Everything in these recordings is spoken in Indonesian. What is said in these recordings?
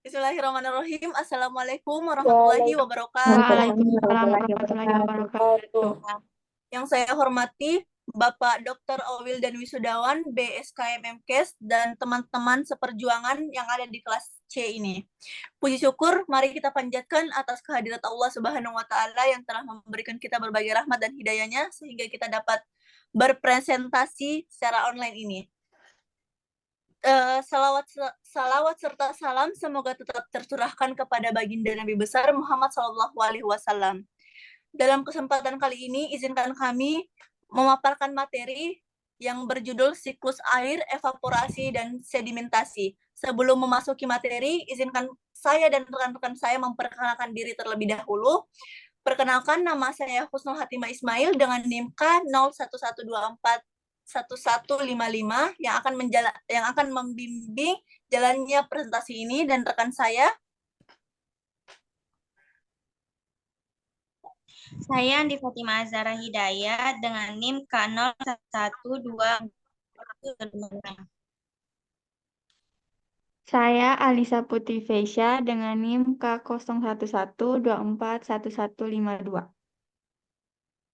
Bismillahirrahmanirrahim. Assalamualaikum warahmatullahi wabarakatuh. Waalaikumsalam warahmatullahi wabarakatuh. Yang saya hormati Bapak Dr. Owil dan Wisudawan BSKMMKes dan teman-teman seperjuangan yang ada di kelas C ini. Puji syukur mari kita panjatkan atas kehadirat Allah Subhanahu wa taala yang telah memberikan kita berbagai rahmat dan hidayahnya sehingga kita dapat berpresentasi secara online ini. Salawat serta salam semoga tetap tercurahkan kepada baginda Nabi besar Muhammad SAW. Dalam kesempatan kali ini, izinkan kami memaparkan materi yang berjudul siklus air, evaporasi, dan sedimentasi. Sebelum memasuki materi, izinkan saya dan rekan-rekan saya memperkenalkan diri terlebih dahulu. Perkenalkan, nama saya Husnul Hatimah Ismail dengan NIM K 011241155 yang akan membimbing jalannya presentasi ini, dan rekan saya Andi Fatimah Azhara Hidayat dengan NIM K0112. Saya Alisa Putri Feisha dengan NIM K0112411152.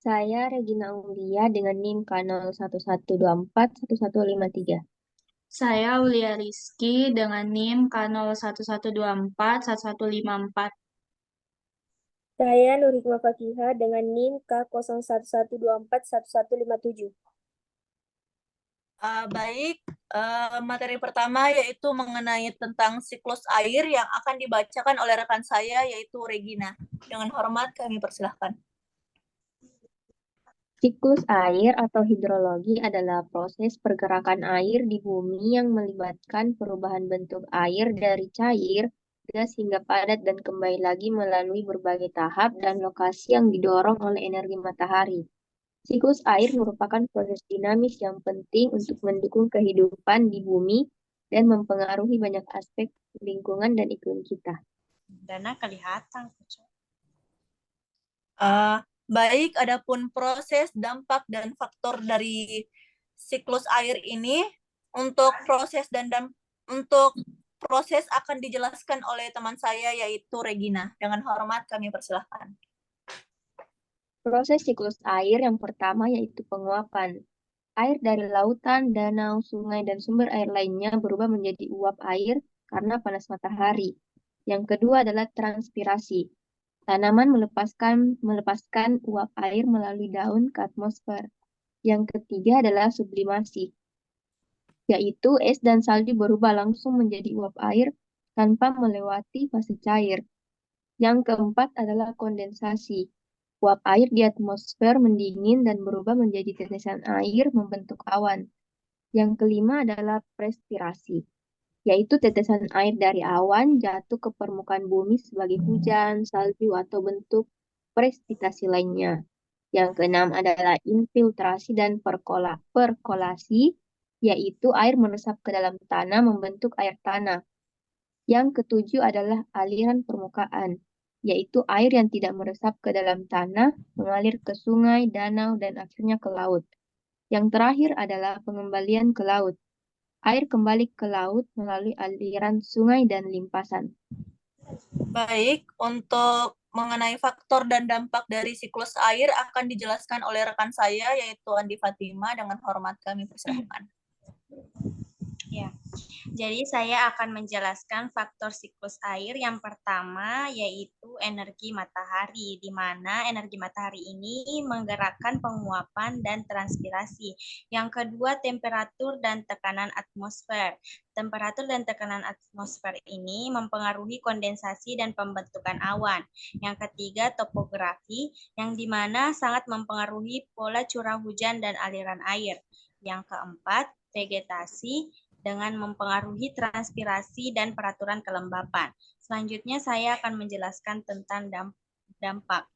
Saya Regina Aulia dengan NIM K0112411153. Saya Aulia Rizky dengan NIM K0112411154. Saya Nur Hikmah Fakihah dengan NIM K0112411157. Baik, materi pertama yaitu mengenai tentang siklus air yang akan dibacakan oleh rekan saya yaitu Regina. Dengan hormat kami persilahkan. Siklus air atau hidrologi adalah proses pergerakan air di bumi yang melibatkan perubahan bentuk air dari cair, gas hingga padat dan kembali lagi melalui berbagai tahap dan lokasi yang didorong oleh energi matahari. Siklus air merupakan proses dinamis yang penting untuk mendukung kehidupan di bumi dan mempengaruhi banyak aspek lingkungan dan iklim kita. Dana kelihatan. Baik, adapun proses, dampak, dan faktor dari siklus air ini, untuk proses akan dijelaskan oleh teman saya yaitu Regina. Dengan hormat kami persilahkan. Proses siklus air yang pertama yaitu penguapan. Air dari lautan, danau, sungai, dan sumber air lainnya berubah menjadi uap air karena panas matahari. Yang kedua adalah transpirasi. Tanaman melepaskan uap air melalui daun ke atmosfer. Yang ketiga adalah sublimasi, yaitu es dan salju berubah langsung menjadi uap air tanpa melewati fase cair. Yang keempat adalah kondensasi. Uap air di atmosfer mendingin dan berubah menjadi tetesan air membentuk awan. Yang kelima adalah prespirasi, yaitu tetesan air dari awan jatuh ke permukaan bumi sebagai hujan, salju, atau bentuk presipitasi lainnya. Yang keenam adalah infiltrasi dan perkolasi, yaitu air meresap ke dalam tanah membentuk air tanah. Yang ketujuh adalah aliran permukaan, yaitu air yang tidak meresap ke dalam tanah, mengalir ke sungai, danau, dan akhirnya ke laut. Yang terakhir adalah pengembalian ke laut. Air kembali ke laut melalui aliran sungai dan limpasan. Baik, untuk mengenai faktor dan dampak dari siklus air akan dijelaskan oleh rekan saya yaitu Andi Fatimah. Dengan hormat kami persilahkan. Ya, jadi saya akan menjelaskan faktor siklus air. Yang pertama yaitu energi matahari, di mana energi matahari ini menggerakkan penguapan dan transpirasi. Yang kedua, temperatur dan tekanan atmosfer. Temperatur dan tekanan atmosfer ini mempengaruhi kondensasi dan pembentukan awan. Yang ketiga, topografi, yang di mana sangat mempengaruhi pola curah hujan dan aliran air. Yang keempat, vegetasi, dengan mempengaruhi transpirasi dan peraturan kelembapan. Selanjutnya saya akan menjelaskan tentang dampak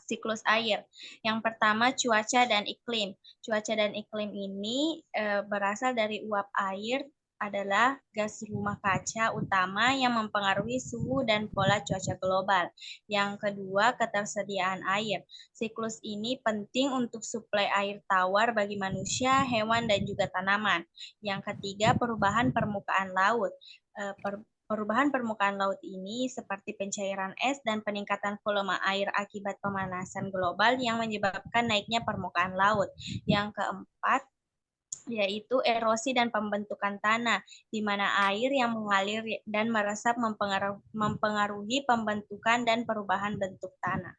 siklus air. Yang pertama, cuaca dan iklim. Cuaca dan iklim ini berasal dari uap air adalah gas rumah kaca utama yang mempengaruhi suhu dan pola cuaca global. Yang kedua, ketersediaan air. Siklus ini penting untuk suplai air tawar bagi manusia, hewan, dan juga tanaman. Yang ketiga, perubahan permukaan laut. Perubahan permukaan laut ini seperti pencairan es dan peningkatan volume air akibat pemanasan global yang menyebabkan naiknya permukaan laut. Yang keempat, yaitu erosi dan pembentukan tanah, di mana air yang mengalir dan meresap mempengaruhi pembentukan dan perubahan bentuk tanah.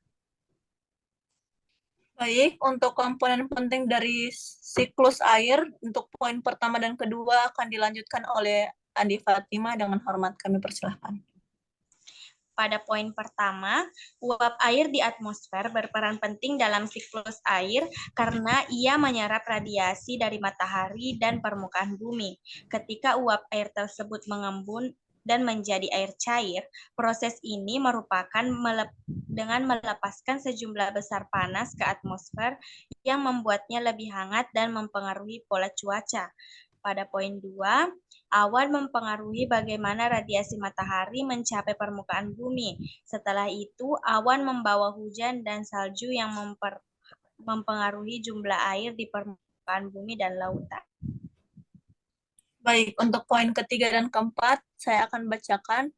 Baik, untuk komponen penting dari siklus air, untuk poin pertama dan kedua akan dilanjutkan oleh Andi Fatima, dengan hormat kami persilahkan. Pada poin pertama, uap air di atmosfer berperan penting dalam siklus air karena ia menyerap radiasi dari matahari dan permukaan bumi. Ketika uap air tersebut mengembun dan menjadi air cair, proses ini merupakan dengan melepaskan sejumlah besar panas ke atmosfer yang membuatnya lebih hangat dan mempengaruhi pola cuaca. Pada poin 2, awan mempengaruhi bagaimana radiasi matahari mencapai permukaan bumi. Setelah itu, awan membawa hujan dan salju yang mempengaruhi jumlah air di permukaan bumi dan lautan. Baik, untuk poin ketiga dan keempat, saya akan bacakan.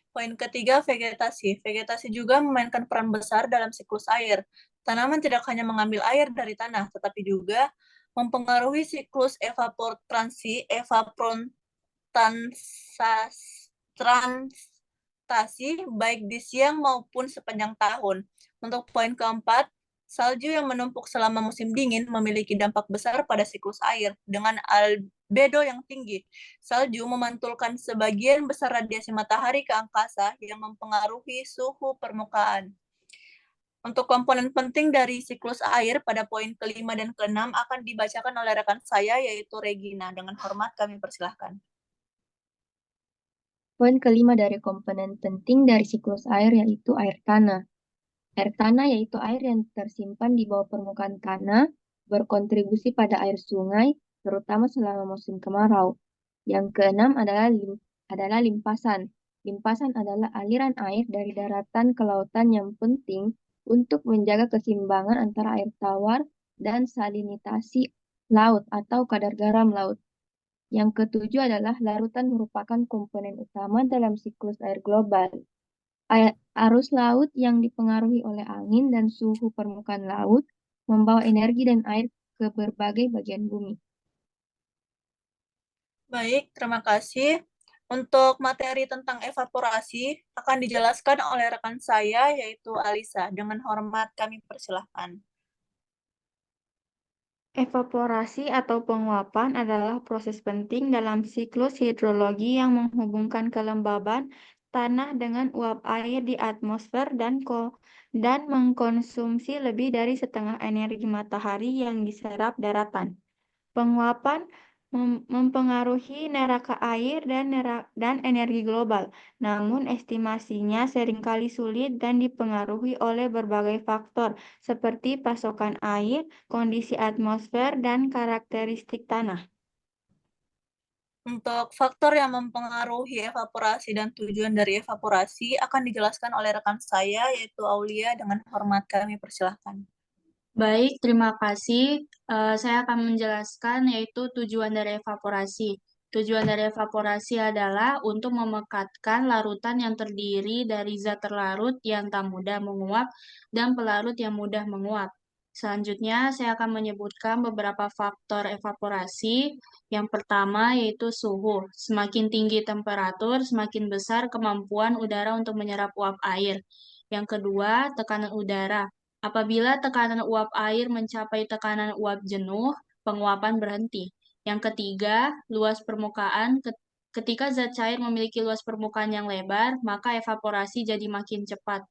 Poin ketiga, vegetasi. Vegetasi juga memainkan peran besar dalam siklus air. Tanaman tidak hanya mengambil air dari tanah, tetapi juga mempengaruhi siklus transitasi baik di siang maupun sepanjang tahun. Untuk poin keempat, salju yang menumpuk selama musim dingin memiliki dampak besar pada siklus air. Dengan albedo yang tinggi, salju memantulkan sebagian besar radiasi matahari ke angkasa yang mempengaruhi suhu permukaan. Untuk komponen penting dari siklus air pada poin kelima dan keenam akan dibacakan oleh rekan saya, yaitu Regina. Dengan hormat kami persilahkan. Poin kelima dari komponen penting dari siklus air yaitu air tanah. Air tanah yaitu air yang tersimpan di bawah permukaan tanah, berkontribusi pada air sungai, terutama selama musim kemarau. Yang keenam adalah limpasan. Limpasan adalah aliran air dari daratan ke lautan yang penting untuk menjaga keseimbangan antara air tawar dan salinitasi laut atau kadar garam laut. Yang ketujuh adalah larutan merupakan komponen utama dalam siklus air global. Arus laut yang dipengaruhi oleh angin dan suhu permukaan laut membawa energi dan air ke berbagai bagian bumi. Baik, terima kasih. Untuk materi tentang evaporasi akan dijelaskan oleh rekan saya, yaitu Alisa. Dengan hormat kami persilahkan. Evaporasi atau penguapan adalah proses penting dalam siklus hidrologi yang menghubungkan kelembaban tanah dengan uap air di atmosfer dan mengkonsumsi lebih dari setengah energi matahari yang diserap daratan. Penguapan mempengaruhi neraka air dan energi global, namun estimasinya seringkali sulit dan dipengaruhi oleh berbagai faktor seperti pasokan air, kondisi atmosfer, dan karakteristik tanah. Untuk faktor yang mempengaruhi evaporasi dan tujuan dari evaporasi akan dijelaskan oleh rekan saya, yaitu Aulia. Dengan hormat kami persilahkan. Baik, terima kasih. Saya akan menjelaskan yaitu tujuan dari evaporasi. Tujuan dari evaporasi adalah untuk memekatkan larutan yang terdiri dari zat terlarut yang tak mudah menguap dan pelarut yang mudah menguap. Selanjutnya, saya akan menyebutkan beberapa faktor evaporasi. Yang pertama yaitu suhu. Semakin tinggi temperatur, semakin besar kemampuan udara untuk menyerap uap air. Yang kedua, tekanan udara. Apabila tekanan uap air mencapai tekanan uap jenuh, penguapan berhenti. Yang ketiga, luas permukaan. Ketika zat cair memiliki luas permukaan yang lebar, maka evaporasi jadi makin cepat.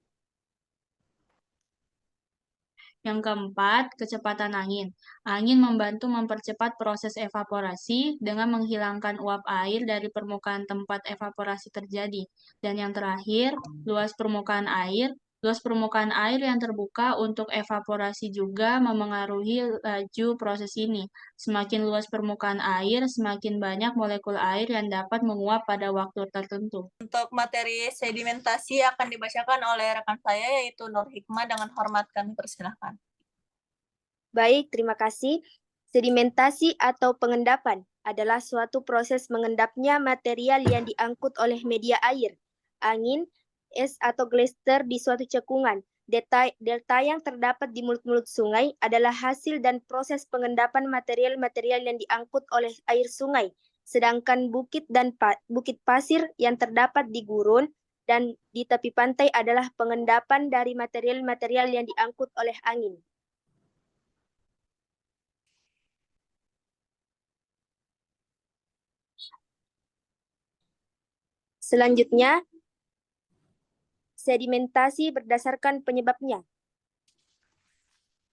Yang keempat, kecepatan angin. Angin membantu mempercepat proses evaporasi dengan menghilangkan uap air dari permukaan tempat evaporasi terjadi. Dan yang terakhir, luas permukaan air. Luas permukaan air yang terbuka untuk evaporasi juga memengaruhi laju proses ini. Semakin luas permukaan air, semakin banyak molekul air yang dapat menguap pada waktu tertentu. Untuk materi sedimentasi akan dibacakan oleh rekan saya, yaitu Nur Hikmah. Dengan hormat kami persilahkan. Baik, terima kasih. Sedimentasi atau pengendapan adalah suatu proses mengendapnya material yang diangkut oleh media air, angin, es atau glester di suatu cekungan. Delta yang terdapat di mulut-mulut sungai adalah hasil dan proses pengendapan material-material yang diangkut oleh air sungai. Sedangkan bukit pasir yang terdapat di gurun dan di tepi pantai adalah pengendapan dari material-material yang diangkut oleh angin. Selanjutnya, sedimentasi berdasarkan penyebabnya.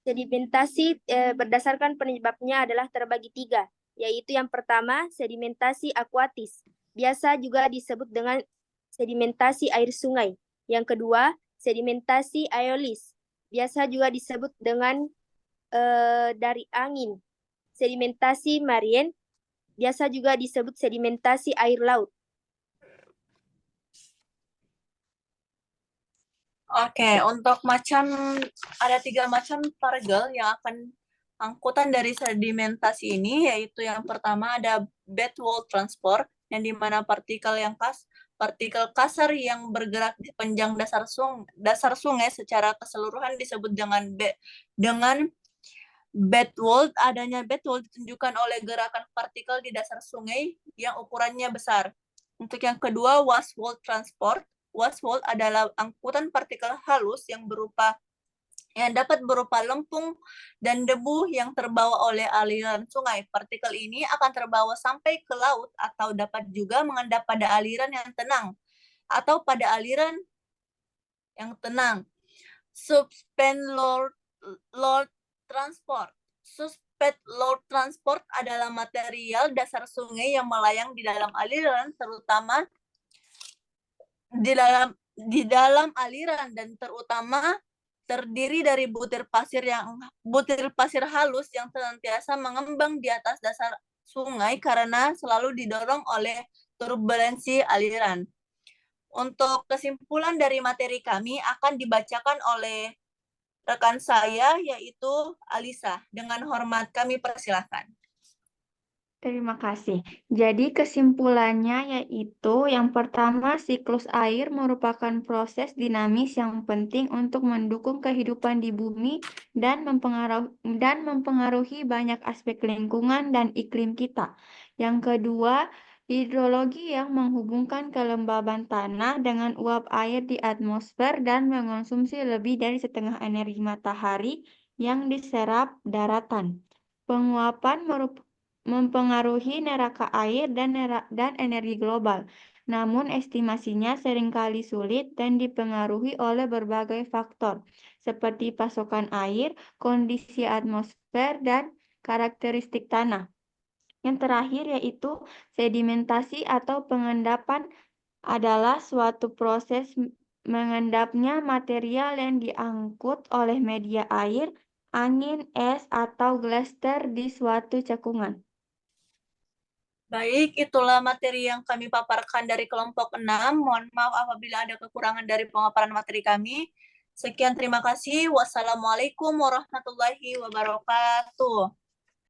Sedimentasi berdasarkan penyebabnya adalah terbagi 3, yaitu yang pertama, sedimentasi akuatis. Biasa juga disebut dengan sedimentasi air sungai. Yang kedua, sedimentasi aeolis. Biasa juga disebut dengan dari angin. Sedimentasi marine. Biasa juga disebut sedimentasi air laut. Oke, untuk ada 3 macam partikel yang akan angkutan dari sedimentasi ini, yaitu yang pertama ada bed wall transport, yang dimana partikel kasar yang bergerak di sepanjang dasar sungai secara keseluruhan disebut dengan bed wall. Adanya bed wall ditunjukkan oleh gerakan partikel di dasar sungai yang ukurannya besar. Untuk yang kedua, wash wall transport. Wash wall adalah angkutan partikel halus yang dapat berupa lempung dan debu yang terbawa oleh aliran sungai. Partikel ini akan terbawa sampai ke laut atau dapat juga mengendap pada aliran yang tenang atau pada aliran yang tenang. Suspend load transport. Suspend load transport adalah material dasar sungai yang melayang di dalam aliran, terutama di dalam aliran dan terutama terdiri dari butir pasir halus yang senantiasa mengembang di atas dasar sungai karena selalu didorong oleh turbulensi aliran. Untuk kesimpulan dari materi kami akan dibacakan oleh rekan saya, yaitu Alisa. Dengan hormat kami persilahkan. Terima kasih. Jadi kesimpulannya yaitu yang pertama, siklus air merupakan proses dinamis yang penting untuk mendukung kehidupan di bumi dan mempengaruhi banyak aspek lingkungan dan iklim kita. Yang kedua, hidrologi yang menghubungkan kelembaban tanah dengan uap air di atmosfer dan mengonsumsi lebih dari setengah energi matahari yang diserap daratan. Penguapan mempengaruhi neraka air dan energi global. Namun estimasinya seringkali sulit dan dipengaruhi oleh berbagai faktor, seperti pasokan air, kondisi atmosfer, dan karakteristik tanah. Yang terakhir yaitu sedimentasi atau pengendapan adalah suatu proses mengendapnya material yang diangkut oleh media air, angin, es, atau glester di suatu cekungan. Baik, itulah materi yang kami paparkan dari kelompok 6. Mohon maaf apabila ada kekurangan dari pemaparan materi kami. Sekian, terima kasih. Wassalamualaikum warahmatullahi wabarakatuh.